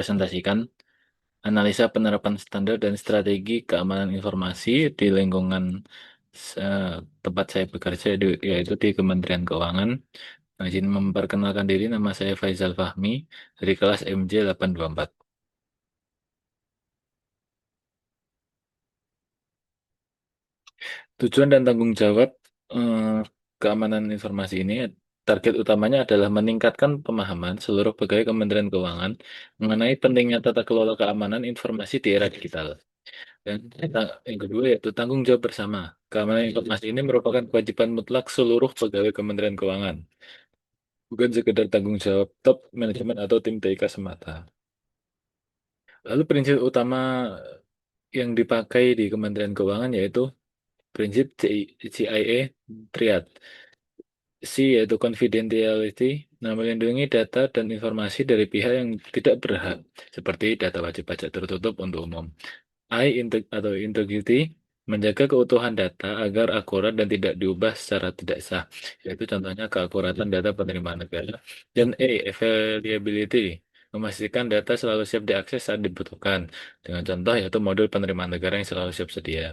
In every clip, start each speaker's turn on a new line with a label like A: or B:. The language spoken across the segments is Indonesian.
A: Presentasikan analisa penerapan standar dan strategi keamanan informasi di lingkungan tempat saya bekerja, yaitu di Kementerian Keuangan. Izin memperkenalkan diri, nama saya Faisal Fahmi dari kelas MJ 824. Tujuan dan tanggung jawab eh, keamanan informasi ini, target utamanya adalah meningkatkan pemahaman seluruh pegawai Kementerian Keuangan mengenai pentingnya tata kelola keamanan informasi di era digital. Dan yang kedua yaitu tanggung jawab bersama. Keamanan informasi ini merupakan kewajiban mutlak seluruh pegawai Kementerian Keuangan, bukan sekedar tanggung jawab top manajemen atau tim TIK semata. Lalu prinsip utama yang dipakai di Kementerian Keuangan yaitu prinsip CIA Triad. C yaitu confidentiality, nah, melindungi data dan informasi dari pihak yang tidak berhak, seperti data wajib pajak tertutup untuk umum. Atau integrity, menjaga keutuhan data agar akurat dan tidak diubah secara tidak sah, yaitu contohnya keakuratan data penerimaan negara. Dan availability, memastikan data selalu siap diakses saat dibutuhkan, dengan contoh yaitu modul penerimaan negara yang selalu siap sedia.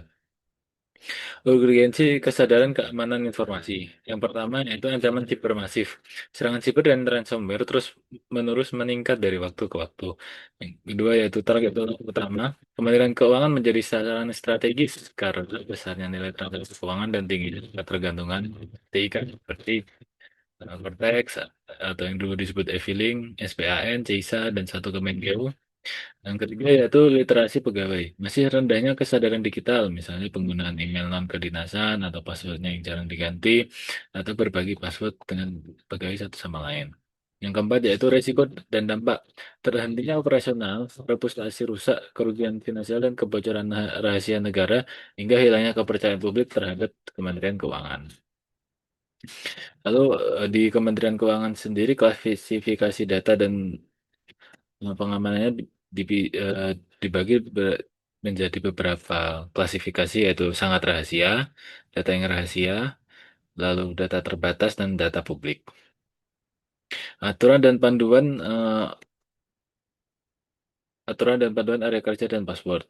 A: Urgensi kesadaran keamanan informasi. Yang pertama yaitu ancaman sibermasif. Serangan siber dan ransomware terus menerus meningkat dari waktu ke waktu. Yang kedua yaitu target utama. Kementerian Keuangan menjadi sasaran strategis karena besarnya nilai transaksi keuangan dan tingginya ketergantungan TIK seperti Vertex atau yang dulu disebut e-filing, SPAN, CISA, dan satu Kemenkeu. Yang ketiga yaitu literasi pegawai. Masih rendahnya kesadaran digital, misalnya penggunaan email non-kedinasan atau passwordnya yang jarang diganti, atau berbagi password dengan pegawai satu sama lain. Yang keempat yaitu resiko dan dampak. Terhentinya operasional, reputasi rusak, kerugian finansial, dan kebocoran rahasia negara, hingga hilangnya kepercayaan publik terhadap Kementerian Keuangan. Lalu di Kementerian Keuangan sendiri klasifikasi data dan pengamanannya dibagi menjadi beberapa klasifikasi yaitu sangat rahasia, data yang rahasia, lalu data terbatas dan data publik. Aturan dan panduan area kerja dan password.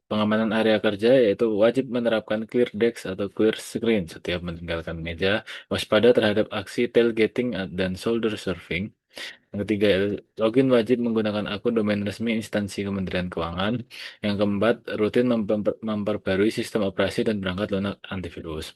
A: Pengamanan area kerja yaitu wajib menerapkan clear desk atau clear screen setiap meninggalkan meja, waspada terhadap aksi tailgating dan shoulder surfing. Yang ketiga, login wajib menggunakan akun domain resmi instansi Kementerian Keuangan. Yang keempat, rutin memperbarui sistem operasi dan perangkat lunak antivirus.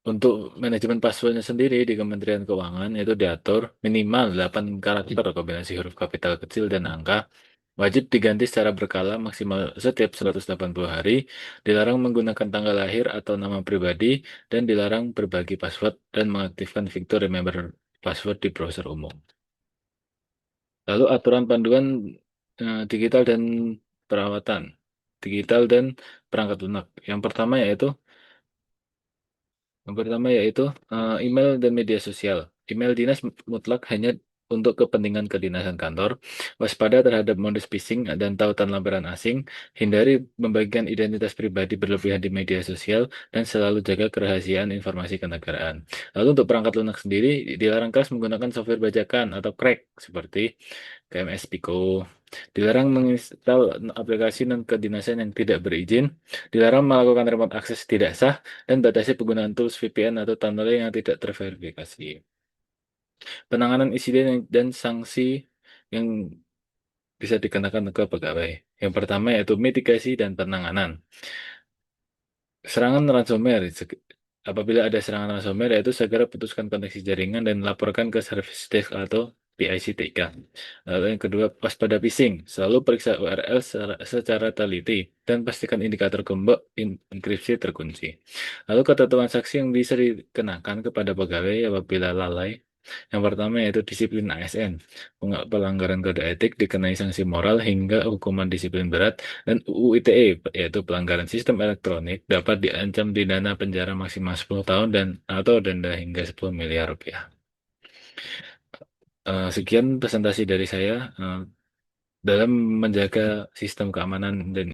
A: Untuk manajemen passwordnya sendiri di Kementerian Keuangan itu diatur minimal 8 karakter kombinasi huruf kapital kecil dan angka, wajib diganti secara berkala maksimal setiap 180 hari, dilarang menggunakan tanggal lahir atau nama pribadi, dan dilarang berbagi password dan mengaktifkan fitur remember password di browser umum. Lalu aturan panduan digital dan perawatan digital dan perangkat lunak. Yang pertama yaitu email dan media sosial. Email dinas mutlak hanya untuk kepentingan kedinasan kantor. Waspada terhadap modus phishing dan tautan lambaran asing. Hindari membagikan identitas pribadi berlebihan di media sosial dan selalu jaga kerahasiaan informasi kenegaraan. Lalu untuk perangkat lunak sendiri dilarang keras menggunakan software bajakan atau crack seperti KMS Pico. Dilarang menginstal aplikasi non kedinasan yang tidak berizin. Dilarang melakukan remote akses tidak sah dan batasi penggunaan tools VPN atau tunneling yang tidak terverifikasi. Penanganan insiden dan sanksi yang bisa dikenakan ke pegawai. Yang pertama yaitu mitigasi dan penanganan. Serangan ransomware. Apabila ada serangan ransomware, yaitu segera putuskan koneksi jaringan dan laporkan ke service desk atau PICTK. Lalu yang kedua, waspada phishing. Selalu periksa URL secara teliti dan pastikan indikator gembok enkripsi terkunci. Lalu ketentuan saksi yang bisa dikenakan kepada pegawai apabila lalai. Yang pertama yaitu disiplin ASN. Pelanggaran kode etik dikenai sanksi moral hingga hukuman disiplin berat, dan UU ITE yaitu pelanggaran sistem elektronik dapat diancam pidana penjara maksimal 10 tahun dan atau denda hingga 10 miliar rupiah. Sekian presentasi dari saya dalam menjaga sistem keamanan dan